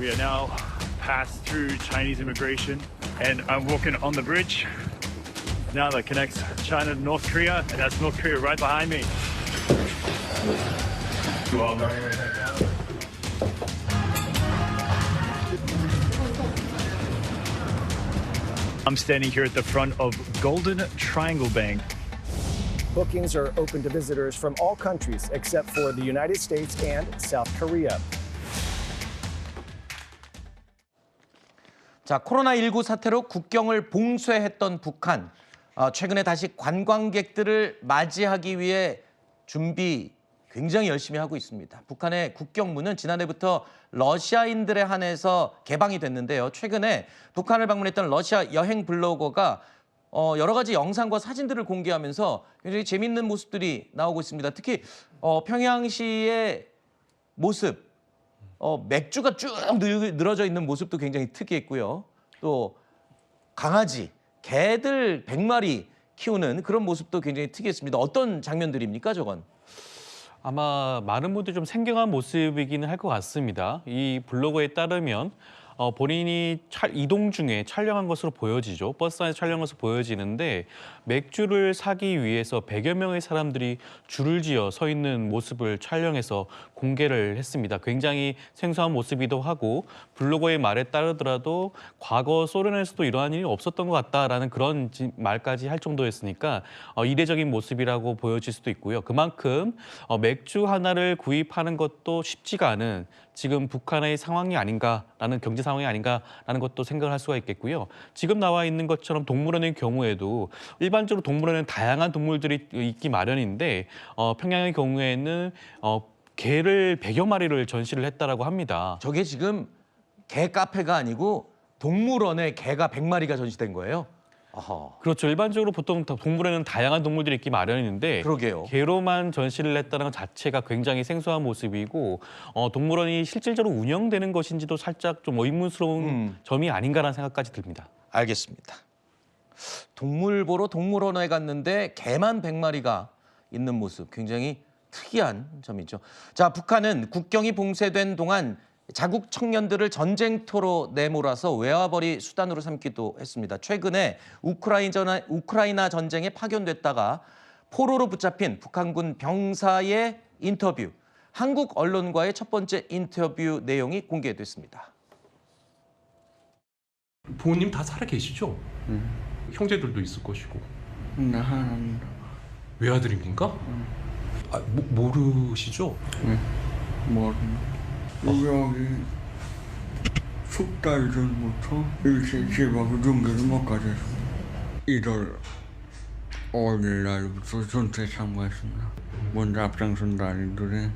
We are now passed through Chinese immigration, and I'm walking on the bridge now that connects China to North Korea, and that's North Korea right behind me. I'm standing here at the front of Golden Triangle Bank. Bookings are open to visitors from all countries except for the United States and South Korea. 자, 코로나19 사태로 국경을 봉쇄했던 북한. 최근에 다시 관광객들을 맞이하기 위해 준비 굉장히 열심히 하고 있습니다. 북한의 국경문은 지난해부터 러시아인들에 한해서 개방이 됐는데요. 최근에 북한을 방문했던 러시아 여행 블로거가 여러 가지 영상과 사진들을 공개하면서 굉장히 재밌는 모습들이 나오고 있습니다. 특히 평양시의 모습, 맥주가 쭉 늘어져 있는 모습도 굉장히 특이했고요. 또 강아지, 개들 100마리 키우는 그런 모습도 굉장히 특이했습니다. 어떤 장면들입니까, 저건? 아마 많은 분들이 좀 생경한 모습이기는 할 것 같습니다. 이 블로거에 따르면 본인이 이동 중에 촬영한 것으로 보여지죠. 버스 안에서 촬영한 것으로 보여지는데 맥주를 사기 위해서 100여 명의 사람들이 줄을 지어 서 있는 모습을 촬영해서 공개를 했습니다. 굉장히 생소한 모습이기도 하고 블로거의 말에 따르더라도 과거 소련에서도 이러한 일이 없었던 것 같다라는 그런 말까지 할 정도였으니까 이례적인 모습이라고 보여질 수도 있고요. 그만큼 맥주 하나를 구입하는 것도 쉽지가 않은 지금 북한의 상황이 아닌가라는 경제 상황이 아닌가라는 것도 생각을 할 수가 있겠고요. 지금 나와 있는 것처럼 동물원의 경우에도 일반적으로 동물원에는 다양한 동물들이 있기 마련인데 평양의 경우에는 개를 100여 마리를 전시를 했다라고 합니다. 저게 지금 개 카페가 아니고 동물원에 개가 100마리가 전시된 거예요? 아하. 그렇죠. 일반적으로 보통 동물원에는 다양한 동물들이 있기 마련인데 그러게요. 개로만 전시를 했다는 것 자체가 굉장히 생소한 모습이고 동물원이 실질적으로 운영되는 것인지도 살짝 좀 의문스러운 점이 아닌가라는 생각까지 듭니다. 알겠습니다. 동물 보러 동물원에 갔는데 개만 100마리가 있는 모습 굉장히 특이한 점이죠. 자, 북한은 국경이 봉쇄된 동안 자국 청년들을 전쟁터로 내몰아서 외화벌이 수단으로 삼기도 했습니다. 최근에 우크라이나 전쟁에 파견됐다가 포로로 붙잡힌 북한군 병사의 인터뷰, 한국 언론과의 첫 번째 인터뷰 내용이 공개됐습니다. 부모님 다 살아 계시죠? 형제들도 있을 것이고. 나 하나입니다. 외아들입니까? 모르시죠? 모릅니다. 여기 숙달 전부터 일제 지방을 종교를 못 가졌습니다. 1월 5일 날부터 전투에 참가했습니다. 먼저 앞장선 다리들이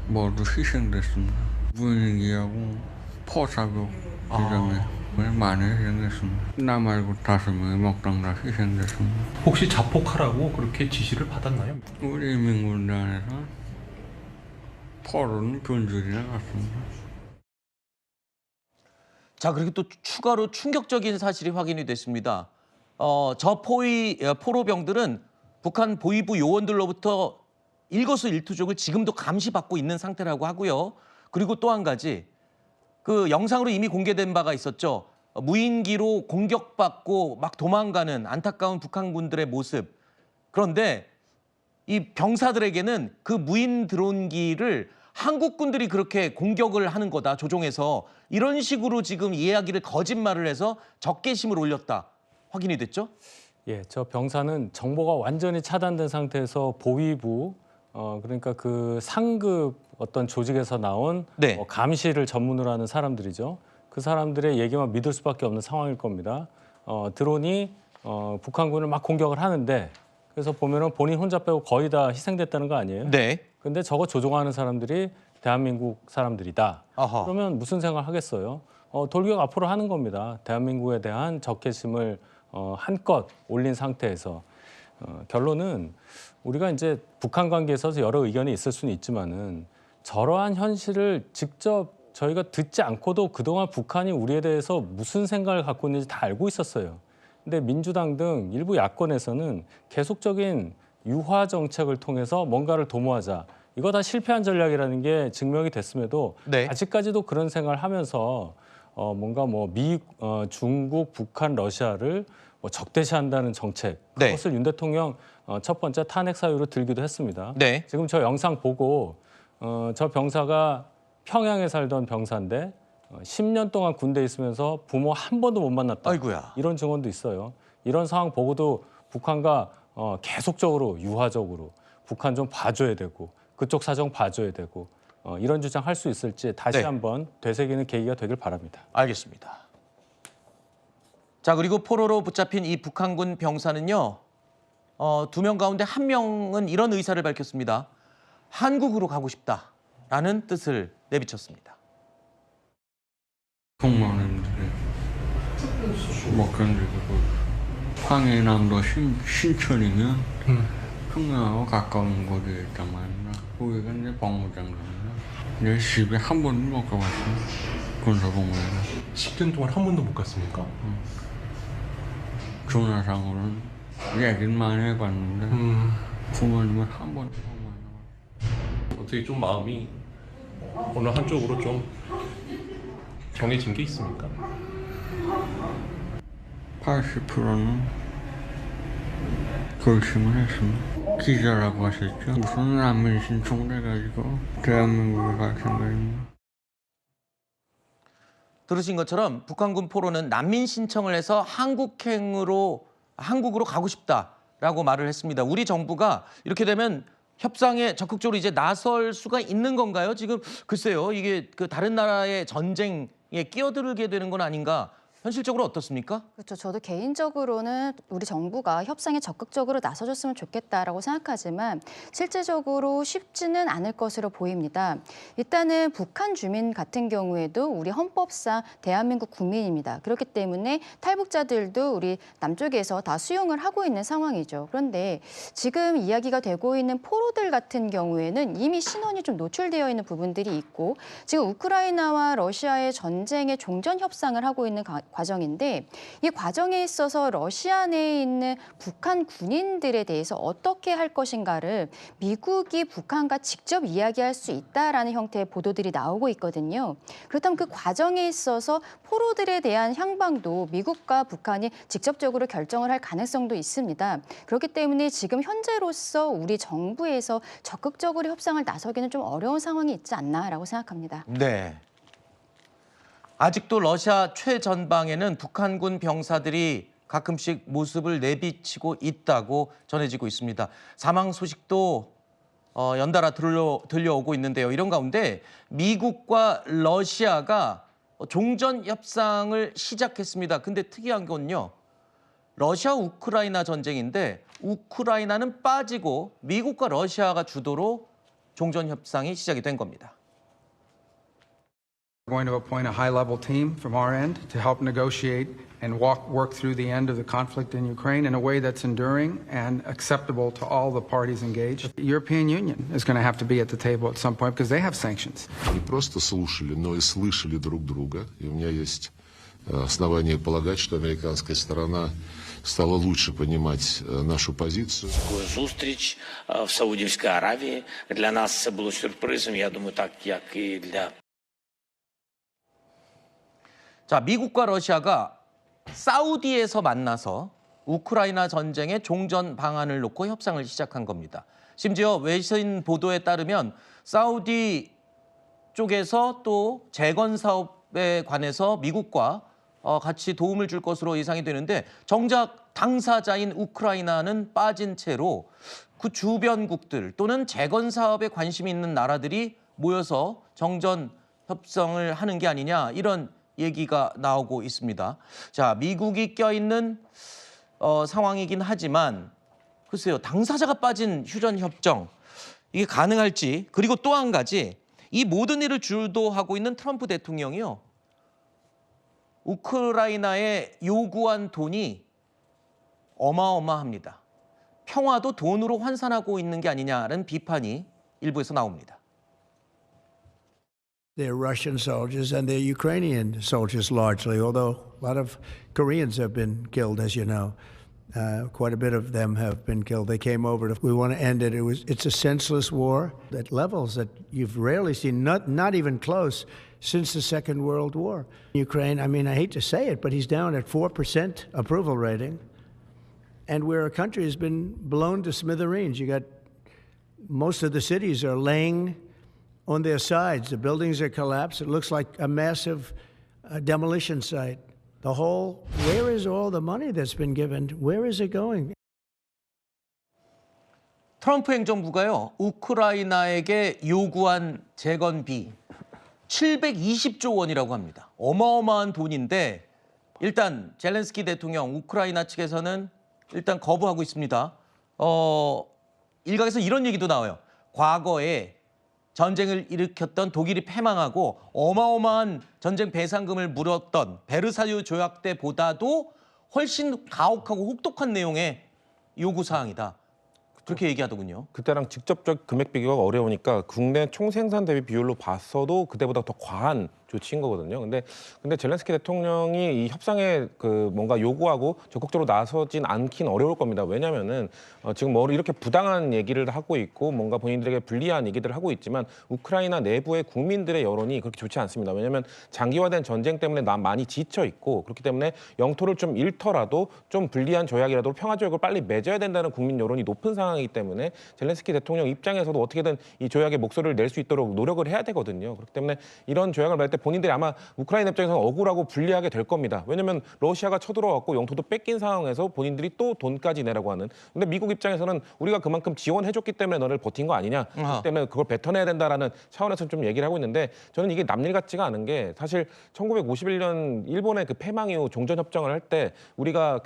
모두 희생됐습니다. 부인기하고 포사격 지점에 많이 희생됐습니다. 나 말고 5명의 목당 다 희생됐습니다. 혹시 자폭하라고 그렇게 지시를 받았나요? 우리 민군단에서 포로는 균질이 나갔습니다. 자, 그리고 또 추가로 충격적인 사실이 확인이 됐습니다. 저 포로병들은 북한 보위부 요원들로부터 일거수일투족을 지금도 감시받고 있는 상태라고 하고요. 그리고 또 한 가지, 그 영상으로 이미 공개된 바가 있었죠. 무인기로 공격받고 막 도망가는 안타까운 북한군들의 모습. 그런데 이 병사들에게는 그 무인 드론기를 한국군들이 그렇게 공격을 하는 거다, 조종해서. 이런 식으로 지금 이야기를 거짓말을 해서 적개심을 올렸다. 확인이 됐죠? 예, 저 병사는 정보가 완전히 차단된 상태에서 보위부, 그러니까 그 상급 어떤 조직에서 나온 네. 감시를 전문으로 하는 사람들이죠. 그 사람들의 얘기만 믿을 수밖에 없는 상황일 겁니다. 드론이 북한군을 막 공격을 하는데, 그래서 보면은 본인 혼자 빼고 거의 다 희생됐다는 거 아니에요? 네. 근데 저거 조종하는 사람들이 대한민국 사람들이다. 아하. 그러면 무슨 생각을 하겠어요? 돌격 앞으로 하는 겁니다. 대한민국에 대한 적개심을 한껏 올린 상태에서. 결론은 우리가 이제 북한 관계에 있어서 여러 의견이 있을 수는 있지만은 저러한 현실을 직접 저희가 듣지 않고도 그동안 북한이 우리에 대해서 무슨 생각을 갖고 있는지 다 알고 있었어요. 근데 민주당 등 일부 야권에서는 계속적인 유화 정책을 통해서 뭔가를 도모하자, 이거 다 실패한 전략이라는 게 증명이 됐음에도 네. 아직까지도 그런 생각을 하면서 뭔가 중국, 북한, 러시아를 적대시한다는 정책 네. 그것을 윤 대통령 첫 번째 탄핵 사유로 들기도 했습니다. 네. 지금 저 영상 보고 저 병사가 평양에 살던 병사인데 10년 동안 군대에 있으면서 부모 한 번도 못 만났다. 아이고야. 이런 증언도 있어요. 이런 상황 보고도 북한과 계속적으로 유화적으로 북한 좀 봐줘야 되고 그쪽 사정 봐줘야 되고 이런 주장할 수 있을지 다시 네. 한번 되새기는 계기가 되길 바랍니다. 알겠습니다. 자, 그리고 포로로 붙잡힌 이 북한군 병사는요. 2명 가운데 1명은 이런 의사를 밝혔습니다. 한국으로 가고 싶다라는 뜻을 내비쳤습니다. 공무원들이 못 견디고 황해남도 신천이면 평양하고 가까운 곳에 있단 말이야. 거기가 이제 복무장소인데 내 집에 한 번도 못 가봤어. 군사복무에 10년 동안 한 번도 못 갔습니까? 전화상으로는 얘기는 많이 해봤는데 부모님은 한 번도 못 만나봤어. 어떻게 좀 마음이 어느 한쪽으로 좀 정해진 게 있습니까? 80%는 결심을 했습니다. 기자라고 하셨죠. 무슨 난민 신청돼가지고 대한민국에 갈 생각입니다. 들으신 것처럼 북한군 포로는 난민 신청을 해서 한국으로 가고 싶다라고 말을 했습니다. 우리 정부가 이렇게 되면 협상에 적극적으로 이제 나설 수가 있는 건가요? 지금 글쎄요, 이게 그 다른 나라의 전쟁에 끼어들게 되는 건 아닌가? 현실적으로 어떻습니까? 그렇죠. 저도 개인적으로는 우리 정부가 협상에 적극적으로 나서줬으면 좋겠다라고 생각하지만 실제적으로 쉽지는 않을 것으로 보입니다. 일단은 북한 주민 같은 경우에도 우리 헌법상 대한민국 국민입니다. 그렇기 때문에 탈북자들도 우리 남쪽에서 다 수용을 하고 있는 상황이죠. 그런데 지금 이야기가 되고 있는 포로들 같은 경우에는 이미 신원이 좀 노출되어 있는 부분들이 있고 지금 우크라이나와 러시아의 전쟁의 종전 협상을 하고 있는 과정인데 이 과정에 있어서 러시아 내에 있는 북한 군인들에 대해서 어떻게 할 것인가를 미국이 북한과 직접 이야기할 수 있다라는 형태의 보도들이 나오고 있거든요. 그렇다면 그 과정에 있어서 포로들에 대한 향방도 미국과 북한이 직접적으로 결정을 할 가능성도 있습니다. 그렇기 때문에 지금 현재로서 우리 정부에서 적극적으로 협상을 나서기는 좀 어려운 상황이 있지 않나라고 생각합니다. 네. 아직도 러시아 최전방에는 북한군 병사들이 가끔씩 모습을 내비치고 있다고 전해지고 있습니다. 사망 소식도 연달아 들려오고 있는데요. 이런 가운데 미국과 러시아가 종전 협상을 시작했습니다. 근데 특이한 건요. 러시아 우크라이나 전쟁인데 우크라이나는 빠지고 미국과 러시아가 주도로 종전 협상이 시작이 된 겁니다. We're going to appoint a high-level team from our end to help negotiate and work through the end of the conflict in Ukraine in a way that's enduring and acceptable to all the parties engaged. The European Union is going to have to be at the table at some point because they have sanctions. Не просто слушали, но и слышали друг друга. И у меня есть основания полагать, что американская сторона стала лучше понимать нашу позицию. Зустріч в Саудівській Аравії для нас це було сюрпризом. Я думаю, так як і для 자, 미국과 러시아가 사우디에서 만나서 우크라이나 전쟁의 종전 방안을 놓고 협상을 시작한 겁니다. 심지어 외신 보도에 따르면 사우디 쪽에서 또 재건 사업에 관해서 미국과 같이 도움을 줄 것으로 예상이 되는데 정작 당사자인 우크라이나는 빠진 채로 그 주변국들 또는 재건 사업에 관심이 있는 나라들이 모여서 정전 협상을 하는 게 아니냐 이런 얘기가 나오고 있습니다. 자, 미국이 껴있는 상황이긴 하지만 글쎄요, 당사자가 빠진 휴전 협정 이게 가능할지 그리고 또 한 가지 이 모든 일을 주도하고 있는 트럼프 대통령이요. 우크라이나에 요구한 돈이 어마어마합니다. 평화도 돈으로 환산하고 있는 게 아니냐는 비판이 일부에서 나옵니다. They're Russian soldiers and they're Ukrainian soldiers largely, although a lot of Koreans have been killed, as you know. Quite a bit of them have been killed. They came over we want to end it. It's a senseless war at levels that you've rarely seen, not even close, since the Second World War. Ukraine, I mean, I hate to say it, but he's down at 4% approval rating. And where a country has been blown to smithereens. You got most of the cities are laying on their sides. The buildings are collapsed. It looks like a massive demolition site. Where is all the money that's been given? Where is it going? 트럼프 행정부가요, 우크라이나에게 요구한 재건비 720조 원이라고 합니다. 어마어마한 돈인데 일단 젤렌스키 대통령 우크라이나 측에서는 일단 거부하고 있습니다. 일각에서 이런 얘기도 나와요. 과거에 전쟁을 일으켰던 독일이 패망하고 어마어마한 전쟁 배상금을 물었던 베르사유 조약 때보다도 훨씬 가혹하고 혹독한 내용의 요구사항이다. 그렇게 얘기하더군요. 그때랑 직접적 금액 비교가 어려우니까 국내 총생산 대비 비율로 봤어도 그때보다 더 과한 조치인 거거든요. 근데 젤렌스키 대통령이 이 협상에 뭔가 요구하고 적극적으로 나서진 않긴 어려울 겁니다. 왜냐면은 지금 이렇게 부당한 얘기를 하고 있고 뭔가 본인들에게 불리한 얘기들을 하고 있지만 우크라이나 내부의 국민들의 여론이 그렇게 좋지 않습니다. 왜냐면 장기화된 전쟁 때문에 많이 지쳐 있고 그렇기 때문에 영토를 좀 잃더라도 좀 불리한 조약이라도 평화 조약을 빨리 맺어야 된다는 국민 여론이 높은 상황이기 때문에 젤렌스키 대통령 입장에서도 어떻게든 이 조약에 목소리를 낼 수 있도록 노력을 해야 되거든요. 그렇기 때문에 이런 조약을 맺을 때 본인들이 아마 우크라이나 입장에서는 억울하고 불리하게 될 겁니다. 왜냐하면 러시아가 쳐들어왔고 영토도 뺏긴 상황에서 본인들이 또 돈까지 내라고 하는. 근데 미국 입장에서는 우리가 그만큼 지원해줬기 때문에 너를 버틴 거 아니냐. 그렇기 때문에 그걸 뱉어내야 된다라는 차원에서 좀 얘기를 하고 있는데 저는 이게 남일 같지가 않은 게 사실 1951년 일본의 그 패망 이후 종전협정을 할 때 우리가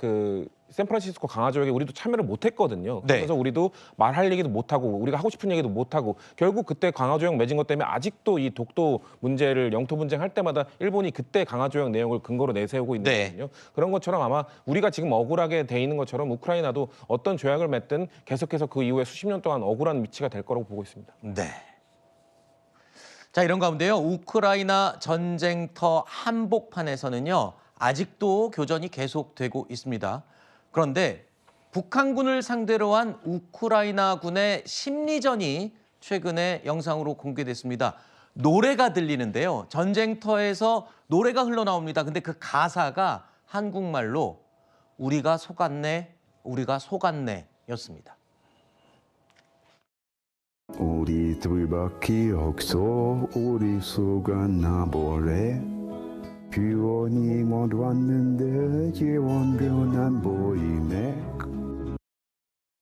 샌프란시스코 강화조약에 우리도 참여를 못했거든요. 네. 그래서 우리도 말할 얘기도 못하고 우리가 하고 싶은 얘기도 못하고 결국 그때 강화조약 맺은 것 때문에 아직도 이 독도 문제를 영토 분쟁할 때마다 일본이 그때 강화조약 내용을 근거로 내세우고 있는 거거든요. 그런 것처럼 아마 우리가 지금 억울하게 돼 있는 것처럼 우크라이나도 어떤 조약을 맺든 계속해서 그 이후에 수십 년 동안 억울한 위치가 될 거라고 보고 있습니다. 네. 자, 이런 가운데요. 우크라이나 전쟁터 한복판에서는요. 아직도 교전이 계속되고 있습니다. 그런데 북한군을 상대로 한 우크라이나군의 심리전이 최근에 영상으로 공개됐습니다. 노래가 들리는데요. 전쟁터에서 노래가 흘러나옵니다. 근데 그 가사가 한국말로 우리가 속았네, 우리가 속았네 였습니다. 우리 둘밖에 없어 우리 속았나 보래 규원이 못 왔는데 기원변 안 보이네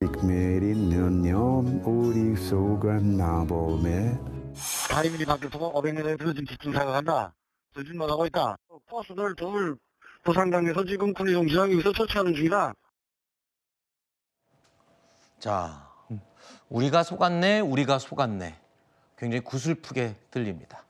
익메리는 년 우리 속았나 보네 타이밍이 바뀌어서 500년에 들어진 집중 생각한다. 요즘 나가고 있다. 버스들 둘 부산강에서 지금 군의용지장 여기서 처치하는 중이다. 자, 우리가 속았네, 우리가 속았네. 굉장히 구슬프게 들립니다.